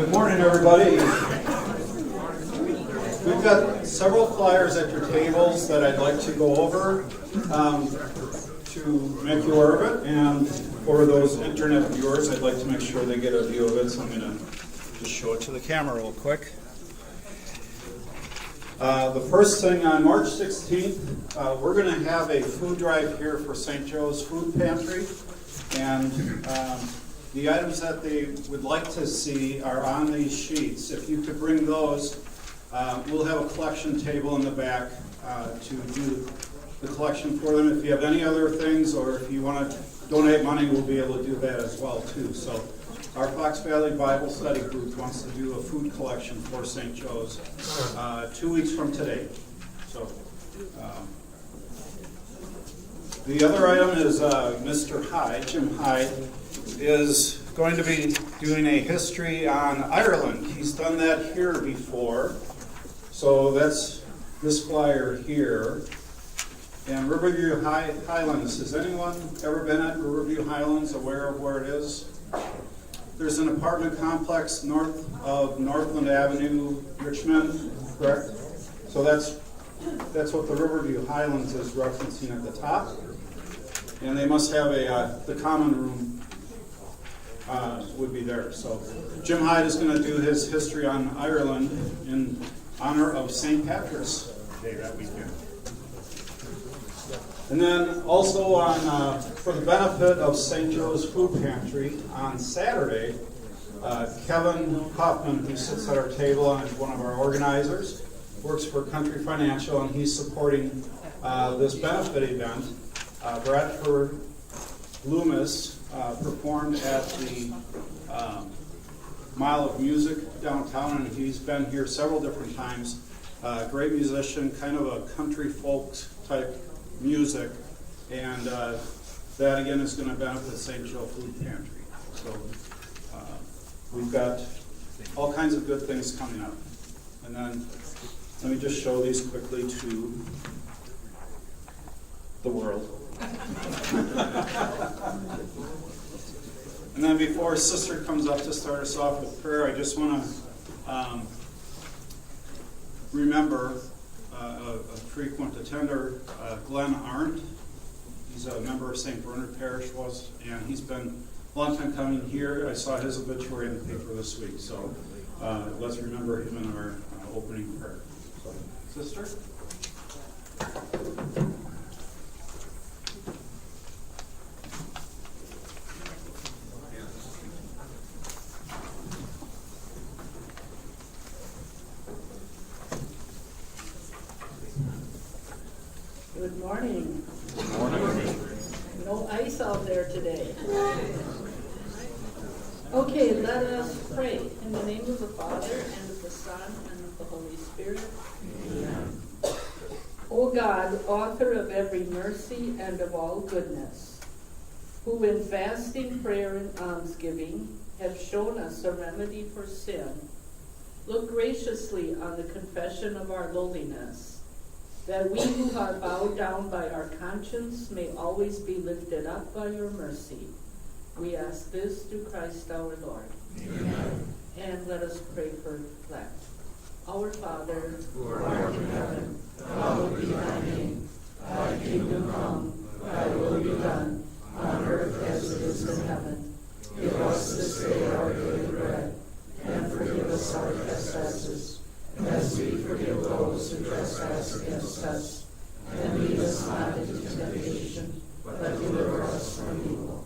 Good morning, everybody. We've got several flyers at your tables that I'd like to go over to make you aware of it. And for those internet viewers, I'd like to make sure they get a view of it. So I'm going to just show it to the camera real quick. The first thing, on March 16th, we're going to have a food drive here for St. Joe's Food Pantry. And the items that they would like to see are on these sheets. If you could bring those, we'll have a collection table in the back to do the collection for them. If you have any other things, or if you want to donate money, we'll be able to do that as well too. So our Fox Valley Bible Study Group wants to do a food collection for St. Joe's 2 weeks from today. So the other item is Mr. Hyde, Jim Hyde, is going to be doing a history on Ireland. He's done that here before. So that's this flyer here. And Riverview Highlands, has anyone ever been at Riverview Highlands, aware of where it is? There's an apartment complex north of Northland Avenue, Richmond, correct? So that's what the Riverview Highlands is referencing at the top. And they must have the common room would be there. So Jim Hyde is going to do his history on Ireland in honor of St. Patrick's Day that weekend. And then also for the benefit of St. Joe's Food Pantry, on Saturday, Kevin Hoffman, who sits at our table and is one of our organizers, works for Country Financial, and he's supporting this benefit event. Bradford Loomis performed at the Mile of Music downtown, and he's been here several different times. Great musician, kind of a country folk type music, and that again is going to benefit St. Joe Food Pantry. So we've got all kinds of good things coming up. And then let me just show these quickly to the world. And then before Sister comes up to start us off with prayer, I just want to remember a frequent attender, Glenn Arndt. He's a member of St. Bernard Parish, and he's been a long time coming here. I saw his obituary in the paper this week, so let's remember him in our opening prayer. So, Sister? Good morning. Good morning. No ice out there today. Okay, let us pray. In the name of the Father, and of the Son, and of the Holy Spirit. Amen. O God, author of every mercy and of all goodness, who in fasting, prayer, and almsgiving have shown us a remedy for sin, look graciously on the confession of our lowliness, that we who are bowed down by our conscience may always be lifted up by your mercy. We ask this through Christ our Lord. Amen. And let us pray for that. Our Father, who art in heaven, hallowed be thy name. Thy kingdom come, thy will be done, on earth as it is in heaven. Give us this day our daily bread, and forgive us our trespasses, as we forgive those who trespass against us. And lead us not into temptation, but deliver us from evil.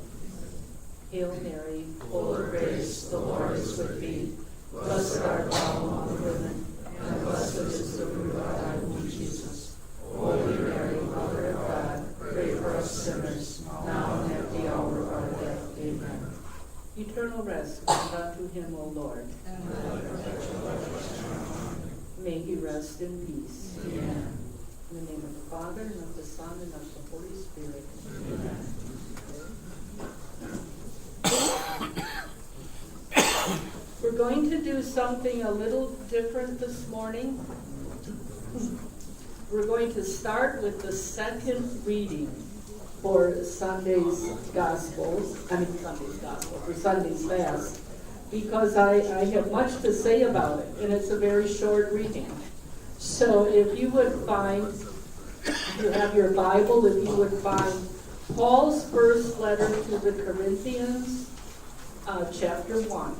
Hail Mary, full of grace, the Lord is with thee. Blessed art thou among women, and blessed is the fruit of thy womb, Jesus. Holy Mary, Mother of God, pray for us sinners, now and at the hour of our death. Amen. Eternal rest grant unto him, O Lord. May he rest in peace. Amen. In the name of the Father, and of the Son, and of the Holy Spirit. Amen. We're going to do something a little different this morning. We're going to start with the second reading for Sunday's Gospel, for Sunday's Fast. because I have much to say about it, and it's a very short reading. So if you would find, if you have your Bible, if you would find Paul's first letter to the Corinthians, chapter 1.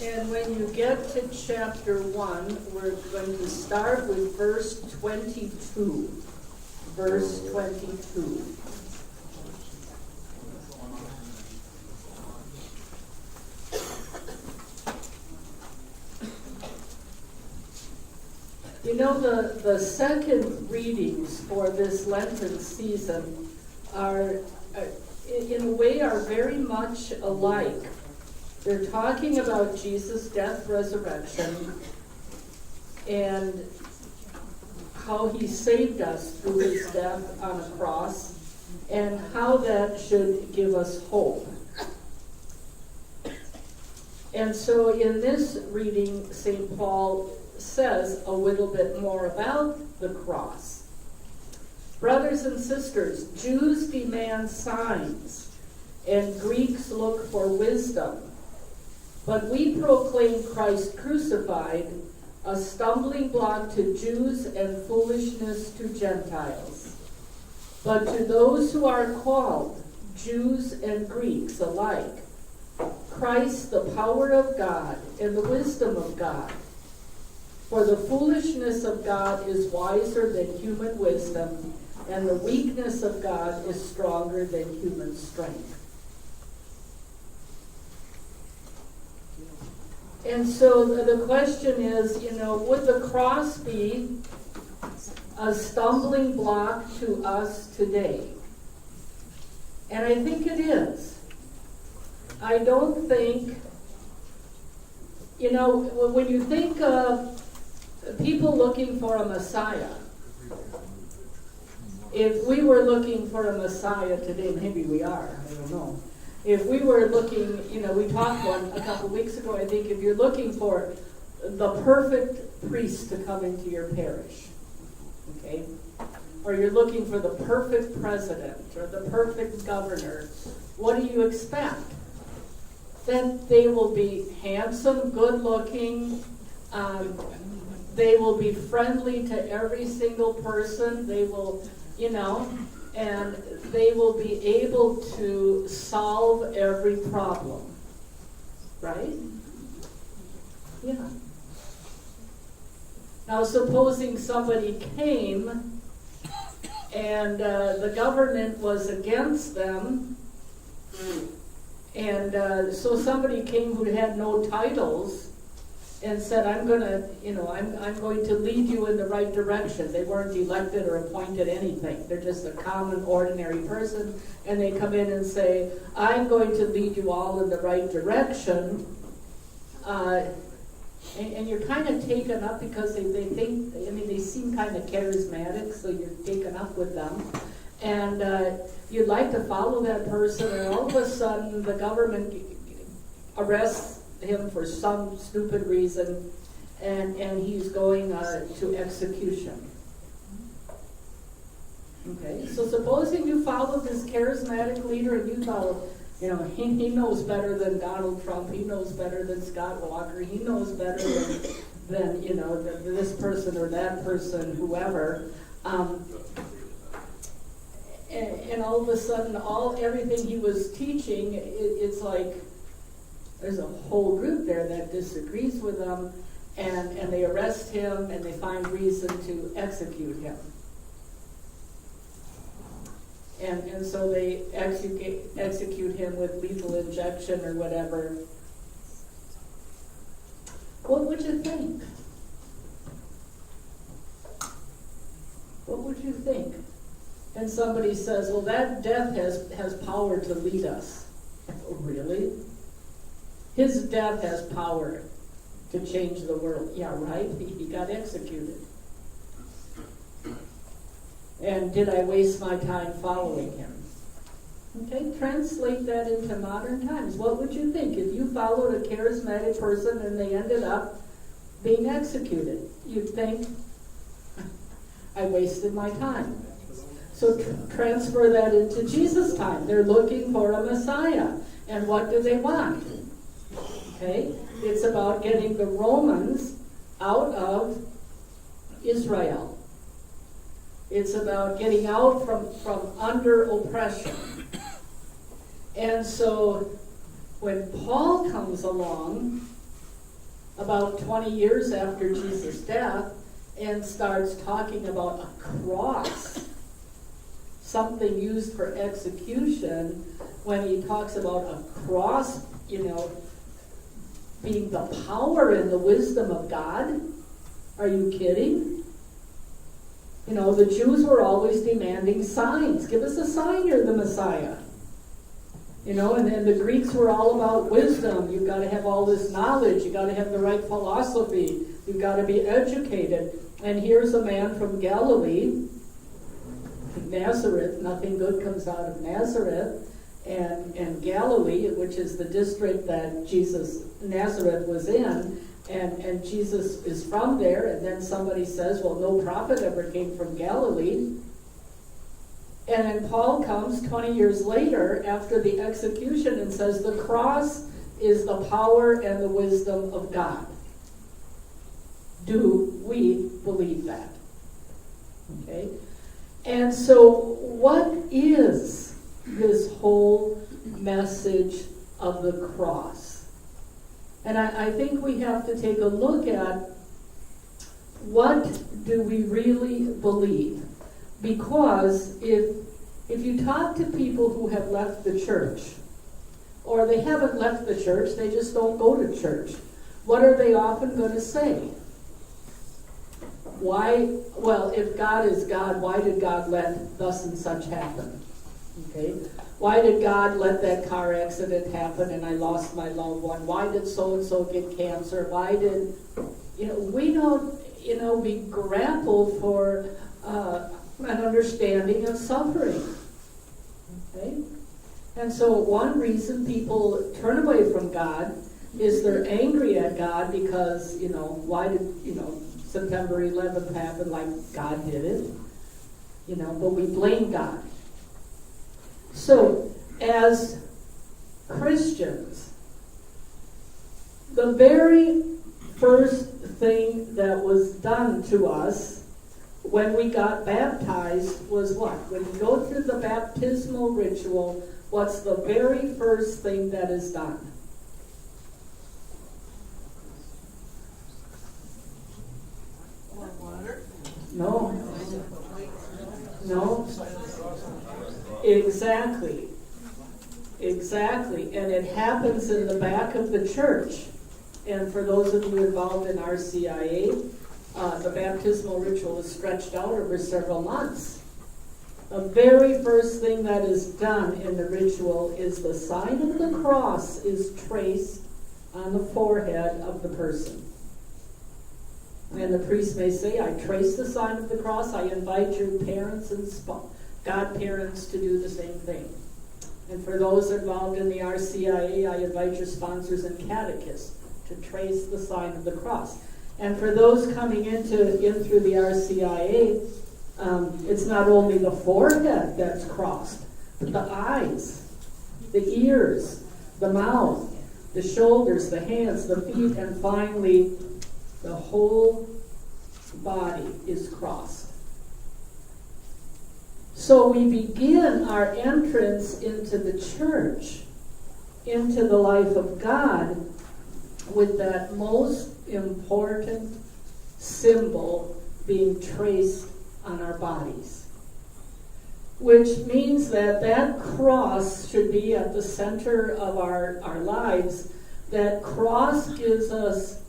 And when you get to chapter 1, we're going to start with verse 22. Verse 22. You know, the second readings for this Lenten season are, in a way, are very much alike. They're talking about Jesus' death, resurrection, and how he saved us through his death on a cross, and how that should give us hope. And so in this reading, St. Paul says a little bit more about the cross. Brothers and sisters, Jews demand signs, and Greeks look for wisdom. But we proclaim Christ crucified, a stumbling block to Jews and foolishness to Gentiles. But to those who are called, Jews and Greeks alike, Christ the power of God and the wisdom of God. For the foolishness of God is wiser than human wisdom, and the weakness of God is stronger than human strength. And so the question is, would the cross be a stumbling block to us today? And I think it is. I don't think, when you think of people looking for a Messiah, if we were looking for a Messiah today, maybe we are, I don't know. If we were looking, we talked a couple weeks ago, I think, if you're looking for the perfect priest to come into your parish, okay? Or you're looking for the perfect president or the perfect governor, what do you expect? That they will be handsome, good-looking, they will be friendly to every single person, they will, and they will be able to solve every problem. Right? Yeah. Now, supposing somebody came and the government was against them, and so somebody came who had no titles and said, I'm going to lead you in the right direction. They weren't elected or appointed anything. They're just a common, ordinary person, and they come in and say, I'm going to lead you all in the right direction. And you're kind of taken up because they think, they seem kind of charismatic, so you're taken up with them. And you'd like to follow that person, and all of a sudden the government arrests him for some stupid reason, and he's going to execution. Okay, so supposing you follow this charismatic leader and you thought, he knows better than Donald Trump, he knows better than Scott Walker, he knows better than this person or that person, whoever. And all of a sudden, everything he was teaching, it's like there's a whole group there that disagrees with him, and they arrest him, and they find reason to execute him. And so they execute him with lethal injection or whatever. What would you think? What would you think? And somebody says, well, that death has power to lead us. Oh, really? His death has power to change the world. Yeah, right? He got executed. And did I waste my time following him? Okay, translate that into modern times. What would you think if you followed a charismatic person and they ended up being executed? You'd think, I wasted my time. So transfer that into Jesus' time. They're looking for a Messiah. And what do they want? Okay, it's about getting the Romans out of Israel. It's about getting out from under oppression. And so when Paul comes along, about 20 years after Jesus' death, and starts talking about a cross, something used for execution, when he talks about a cross, being the power and the wisdom of God, are you kidding? The Jews were always demanding signs. Give us a sign you're the Messiah. And then the Greeks were all about wisdom. You've got to have all this knowledge. You've got to have the right philosophy. You've got to be educated. And here's a man from Galilee, Nazareth. Nothing good comes out of Nazareth. And Galilee, which is the district that Nazareth was in. And Jesus is from there. And then somebody says, well, no prophet ever came from Galilee. And then Paul comes 20 years later after the execution and says the cross is the power and the wisdom of God. Do we believe that? Okay. And so what is this whole message of the cross? And I think we have to take a look at what do we really believe? Because if you talk to people who have left the church, or they haven't left the church, they just don't go to church, what are they often going to say? Why? Well, if God is God, why did God let thus and such happen? Okay? Why did God let that car accident happen and I lost my loved one? Why did so-and-so get cancer? Why did, we don't, we grapple for an understanding of suffering. Okay? And so one reason people turn away from God is they're angry at God because, why did, September 11th happen like God did it? But we blame God. So, as Christians, the very first thing that was done to us when we got baptized was what? When you go through the baptismal ritual, what's the very first thing that is done? No. Exactly. And it happens in the back of the church. And for those of you involved in RCIA, the baptismal ritual is stretched out over several months. The very first thing that is done in the ritual is the sign of the cross is traced on the forehead of the person. And the priest may say, I trace the sign of the cross. I invite your parents and godparents to do the same thing. And for those involved in the RCIA, I invite your sponsors and catechists to trace the sign of the cross. And for those coming in through the RCIA, it's not only the forehead that's crossed, but the eyes, the ears, the mouth, the shoulders, the hands, the feet, and finally, the whole body is crossed. So we begin our entrance into the church, into the life of God, with that most important symbol being traced on our bodies. Which means that cross should be at the center of our lives. That cross gives us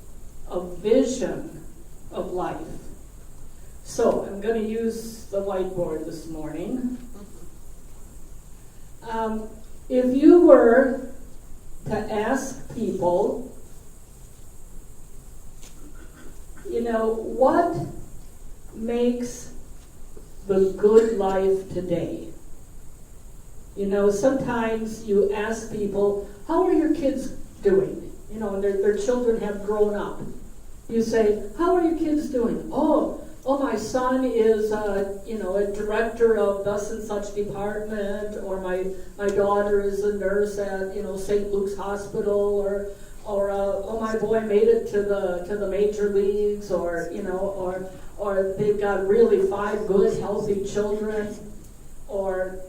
a vision of life. So I'm going to use the whiteboard this morning. If you were to ask people, what makes the good life today? You know, sometimes you ask people, how are your kids doing? You know, and their children have grown up. You say, how are your kids doing? Oh, my son is, a director of thus and such department, or my daughter is a nurse at, St. Luke's Hospital, or oh, my boy made it to the major leagues, or they've got really 5 good, healthy children, or,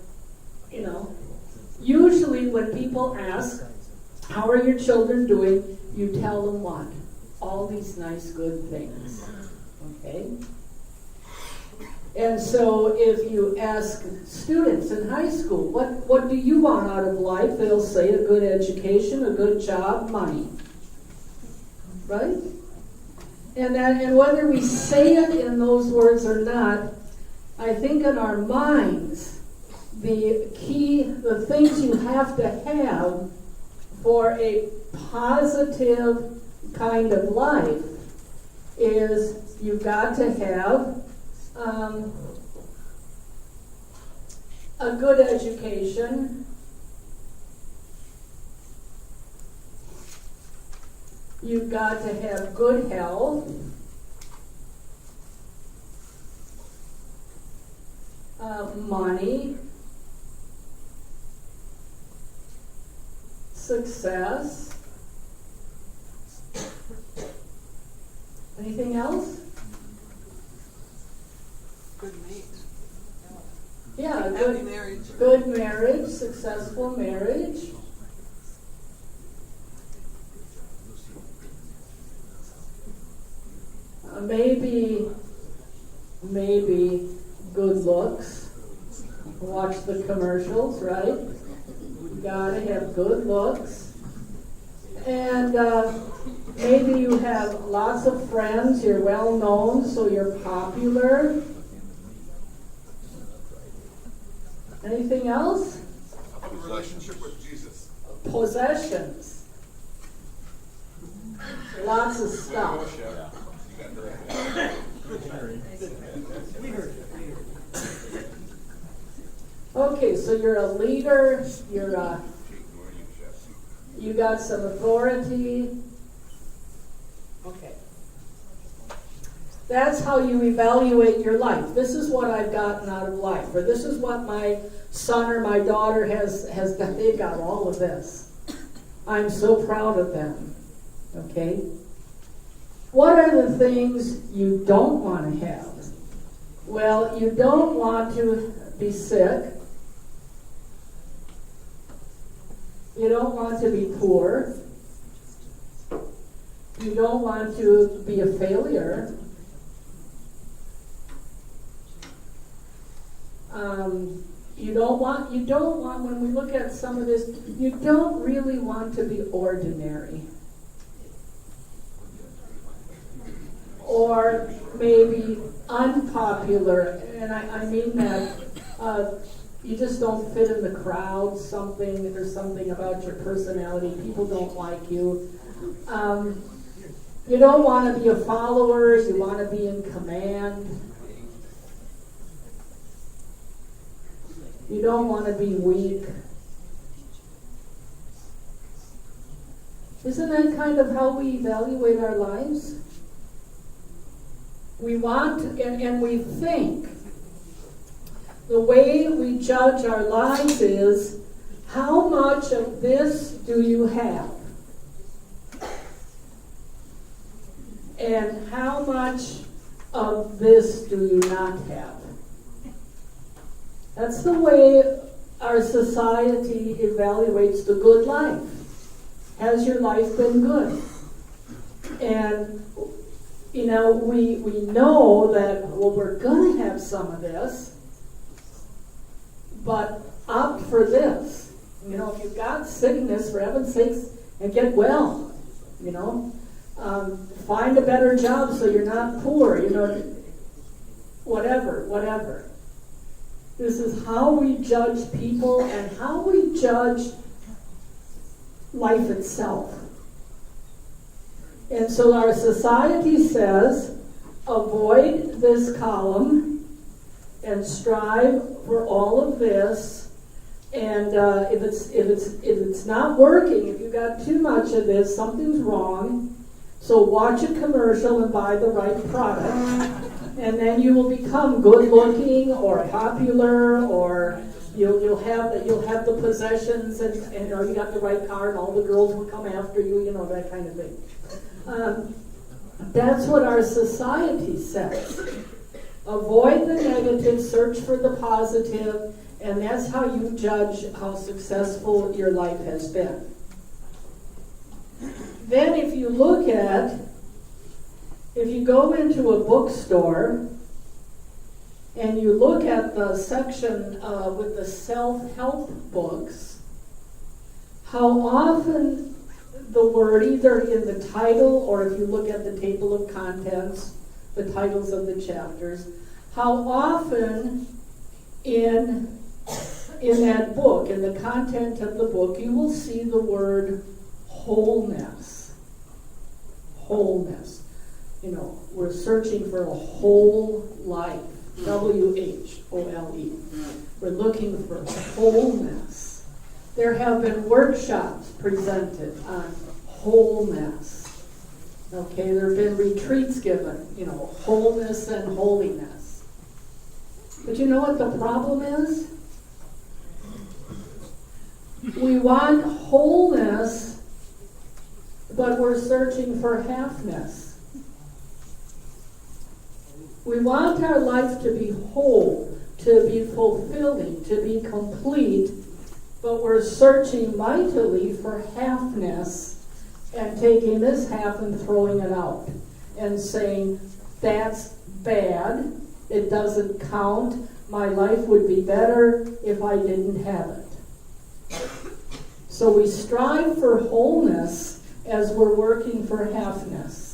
usually when people ask, how are your children doing, you tell them what? All these nice, good things, okay? And so if you ask students in high school, what do you want out of life? They'll say a good education, a good job, money. Right? And whether we say it in those words or not, I think in our minds, the things you have to have for a positive kind of life is you've got to have a good education, you've got to have good health, money, success. Anything else? Good mate. Yeah, Happy marriage. Good marriage, successful marriage. Maybe good looks. Watch the commercials, right? You gotta have good looks. And maybe you have lots of friends, you're well known, so you're popular. Anything else? A relationship with Jesus. Possessions. Lots of stuff. Okay, so you're a leader, you got some authority. Okay. That's how you evaluate your life. This is what I've gotten out of life, or this is what my son or my daughter has done. They've got all of this. I'm so proud of them. Okay? What are the things you don't want to have? Well, you don't want to be sick. You don't want to be poor. You don't want to be a failure. You don't want, when we look at some of this, you don't really want to be ordinary. Or maybe unpopular, and I mean that you just don't fit in the crowd, there's something about your personality, people don't like you. You don't want to be a follower, you want to be in command. You don't want to be weak. Isn't that kind of how we evaluate our lives? We want, and we think, the way we judge our lives is, how much of this do you have? And how much of this do you not have? That's the way our society evaluates the good life. Has your life been good? And we know that, we're going to have some of this, but opt for this. If you've got sickness, for heaven's sakes, and get well. Find a better job so you're not poor. Whatever. This is how we judge people and how we judge life itself. And so our society says, avoid this column and strive for all of this. And if it's not working, if you got too much of this, something's wrong. So watch a commercial and buy the right product, and then you will become good looking or popular, or you'll have the possessions, and you got the right car, and all the girls will come after you, that kind of thing. That's what our society says. Avoid the negative, search for the positive, and that's how you judge how successful your life has been. Then if you go into a bookstore and you look at the section with the self-help books, how often the word, either in the title or if you look at the table of contents, the titles of the chapters, how often in that book, in the content of the book, you will see the word wholeness. Wholeness. We're searching for a whole life. WHOLE. We're looking for wholeness. There have been workshops presented on wholeness. Okay, there have been retreats given, wholeness and holiness. But you know what the problem is? We want wholeness, but we're searching for halfness. We want our life to be whole, to be fulfilling, to be complete, but we're searching mightily for halfness and taking this half and throwing it out and saying, that's bad, it doesn't count, my life would be better if I didn't have it. So we strive for wholeness as we're working for halfness.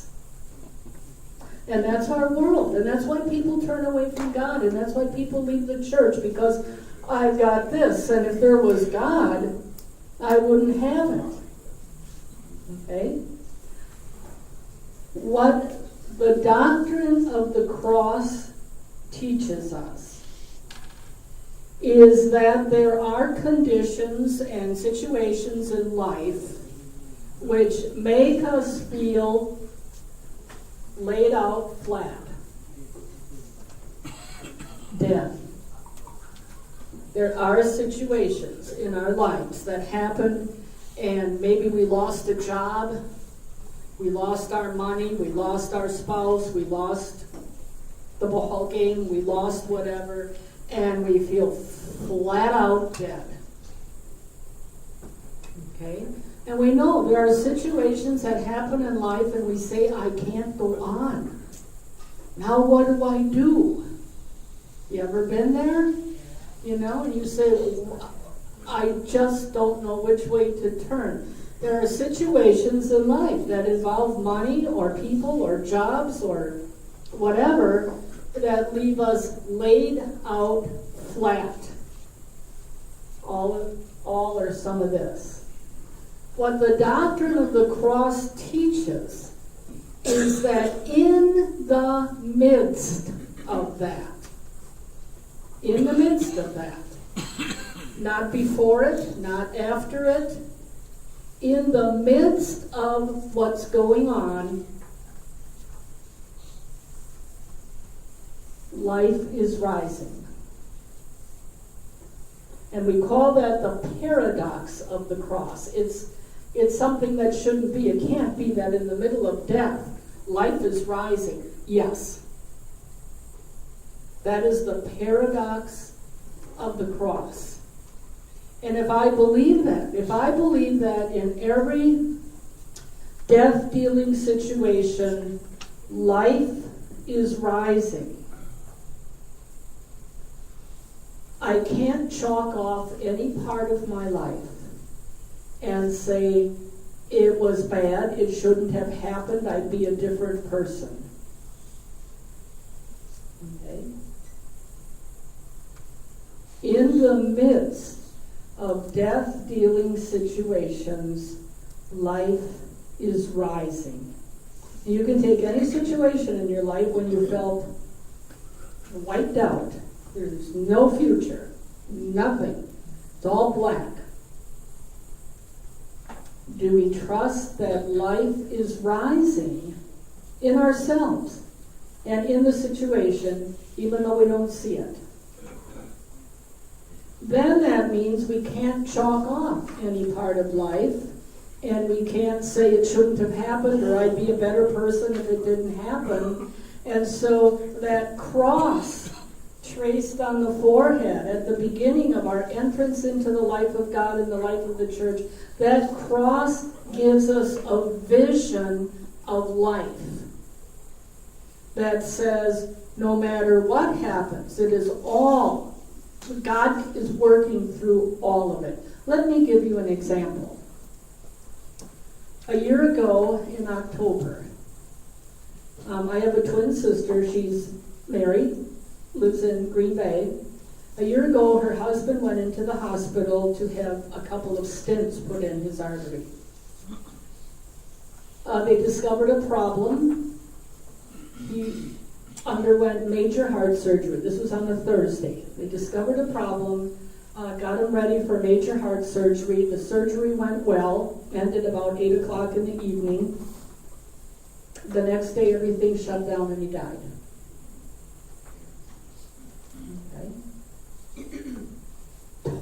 And that's our world. And that's why people turn away from God. And that's why people leave the church, because I've got this. And if there was God, I wouldn't have it. Okay? What the doctrine of the cross teaches us is that there are conditions and situations in life which make us feel laid out flat, dead. There are situations in our lives that happen, and maybe we lost a job, we lost our money, we lost our spouse, we lost the ball game, we lost whatever, and we feel flat out dead. Okay? And we know there are situations that happen in life and we say, I can't go on. Now what do I do? You ever been there? And you say, I just don't know which way to turn. There are situations in life that involve money or people or jobs or whatever that leave us laid out flat. All or some of this. What the doctrine of the cross teaches is that in the midst of that, not before it, not after it, in the midst of what's going on, life is rising. And we call that the paradox of the cross. It's something that shouldn't be. It can't be that in the middle of death, life is rising. Yes. That is the paradox of the cross. And if I believe that in every death-dealing situation, life is rising, I can't chalk off any part of my life and say, it was bad, it shouldn't have happened, I'd be a different person. Okay? In the midst of death-dealing situations, life is rising. You can take any situation in your life when you felt wiped out. There's no future, nothing. It's all black. Do we trust that life is rising in ourselves and in the situation, even though we don't see it? Then that means we can't chalk off any part of life, and we can't say it shouldn't have happened, or I'd be a better person if it didn't happen. And so that cross traced on the forehead at the beginning of our entrance into the life of God and the life of the church, that cross gives us a vision of life that says no matter what happens, it is all, God is working through all of it. Let me give you an example. A year ago in October, I have a twin sister. She's married, lives in Green Bay. A year ago, her husband went into the hospital to have a couple of stents put in his artery. They discovered a problem. He underwent major heart surgery. This was on a Thursday. They discovered a problem, got him ready for major heart surgery. The surgery went well, ended about 8 o'clock in the evening. The next day, everything shut down and he died. Okay?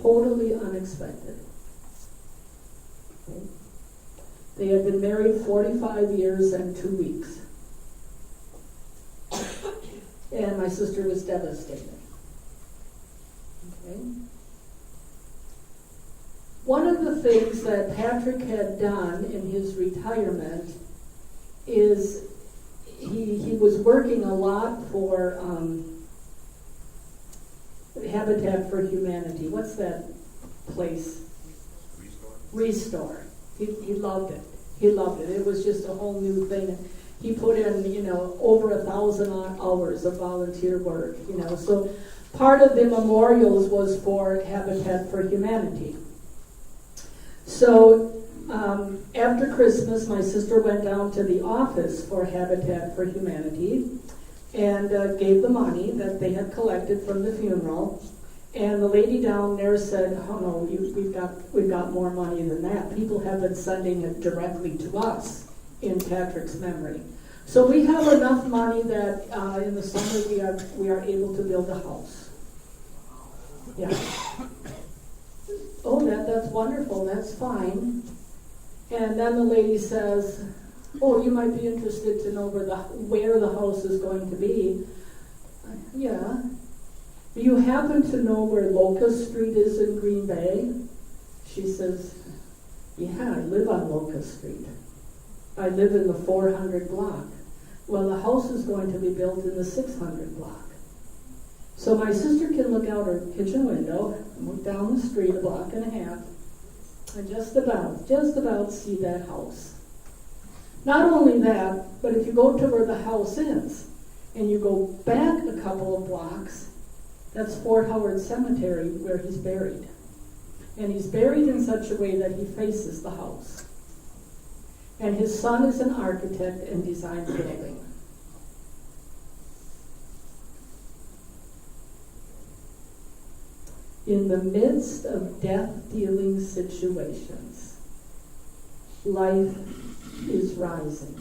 Totally unexpected. Okay? They had been married 45 years and 2 weeks. And my sister was devastated. Okay? One of the things that Patrick had done in his retirement is he was working a lot for Habitat for Humanity. What's that place? Restore. He loved it. He loved it. It was just a whole new thing. He put in, over 1,000 hours of volunteer work, So part of the memorials was for Habitat for Humanity. So after Christmas, my sister went down to the office for Habitat for Humanity and gave the money that they had collected from the funeral. And the lady down there said, "Oh no, we've got more money than that. People have been sending it directly to us in Patrick's memory. So we have enough money that in the summer we are able to build a house." Yeah. Oh, that's wonderful. That's fine. And then the lady says, "Oh, you might be interested to know where the house is going to be." Yeah. "Do you happen to know where Locust Street is in Green Bay?" She says, "Yeah, I live on Locust Street. I live in the 400 block." "Well, the house is going to be built in the 600 block. So my sister can look out her kitchen window and look down the street a block and a half and just about see that house. Not only that, but if you go to where the house is and you go back a couple of blocks, that's Fort Howard Cemetery where he's buried. And he's buried in such a way that he faces the house. And his son is an architect and designs the building." In the midst of death-dealing situations, life is rising.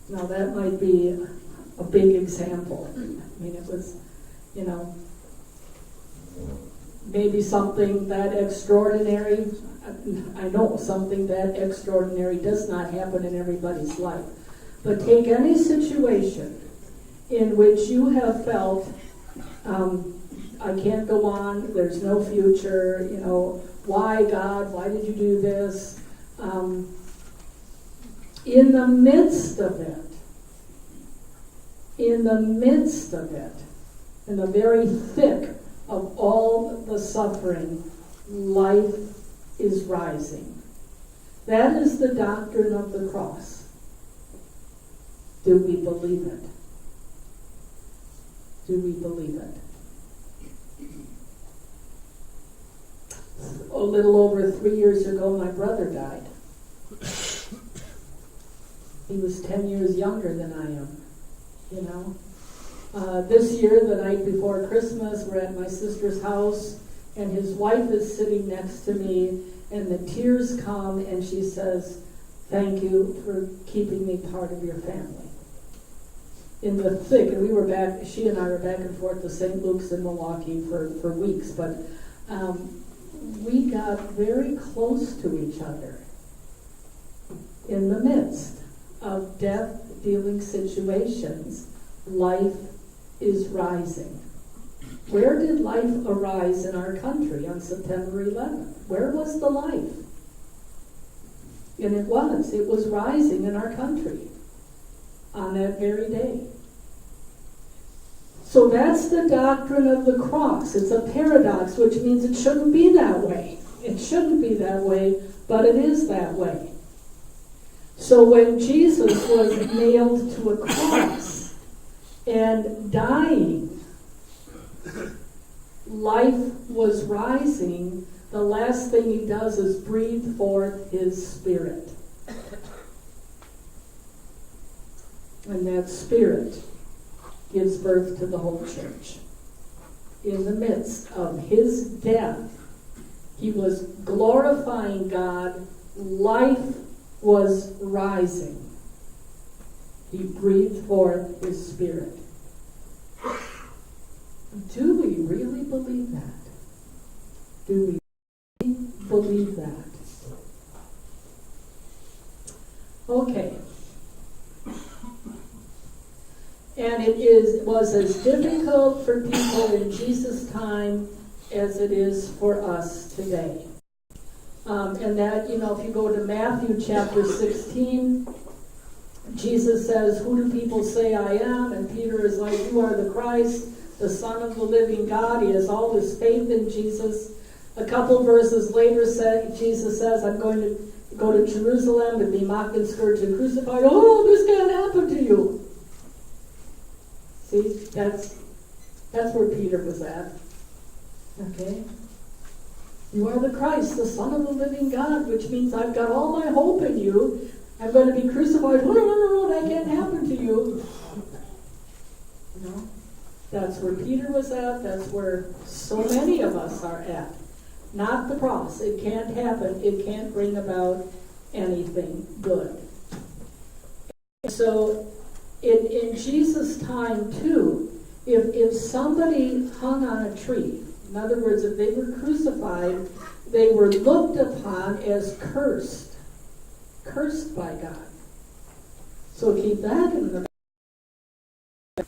Now that might be a big example. I mean, it was, maybe something that extraordinary. I know something that extraordinary does not happen in everybody's life. But take any situation in which you have felt, I can't go on, there's no future, why God, why did you do this? In the midst of it, in the very thick of all the suffering, life is rising. That is the doctrine of the cross. Do we believe it? Do we believe it? A little over 3 years ago, my brother died. He was 10 years younger than I am, This year, the night before Christmas, we're at my sister's house, And his wife is sitting next to me, and the tears come, and she says, "Thank you for keeping me part of your family." In the thick, and she and I were back and forth to St. Luke's in Milwaukee for weeks, but we got very close to each other in the midst of death-dealing situations. Life is rising. Where did life arise in our country on September 11th? Where was the life? And it was rising in our country on that very day. So that's the doctrine of the cross. It's a paradox, which means it shouldn't be that way. It shouldn't be that way, but it is that way. So when Jesus was nailed to a cross and dying, life was rising. The last thing he does is breathe forth his Spirit. And that Spirit gives birth to the whole church. In the midst of his death, he was glorifying God. Life was rising. He breathed forth his Spirit. Do we really believe that? Do we really believe that? Okay. And it was as difficult for people in Jesus' time as it is for us today. And that, if you go to Matthew chapter 16, Jesus says, "Who do people say I am?" And Peter is like, "You are the Christ, the Son of the living God." He has all his faith in Jesus. A couple verses later, Jesus says, "I'm going to go to Jerusalem and be mocked and scourged and crucified." "Oh, this can't happen to you." See, that's where Peter was at. Okay? "You are the Christ, the Son of the living God," which means I've got all my hope in you. I'm going to be crucified. No, that can't happen to you. That's where Peter was at. That's where so many of us are at. Not the cross. It can't happen. It can't bring about anything good. So in Jesus' time too, if somebody hung on a tree, in other words, if they were crucified, they were looked upon as cursed by God. So keep that in the back.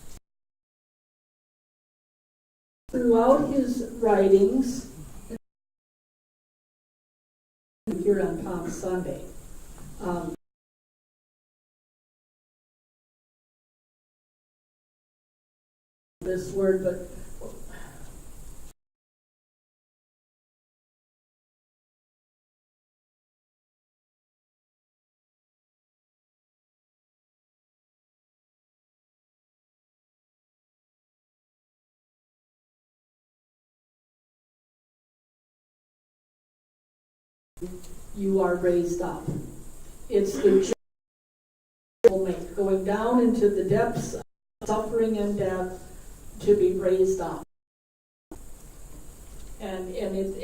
Throughout his writings, here on Palm Sunday, this word, but you are raised up. It's the going down into the depths of suffering and death to be raised up. And it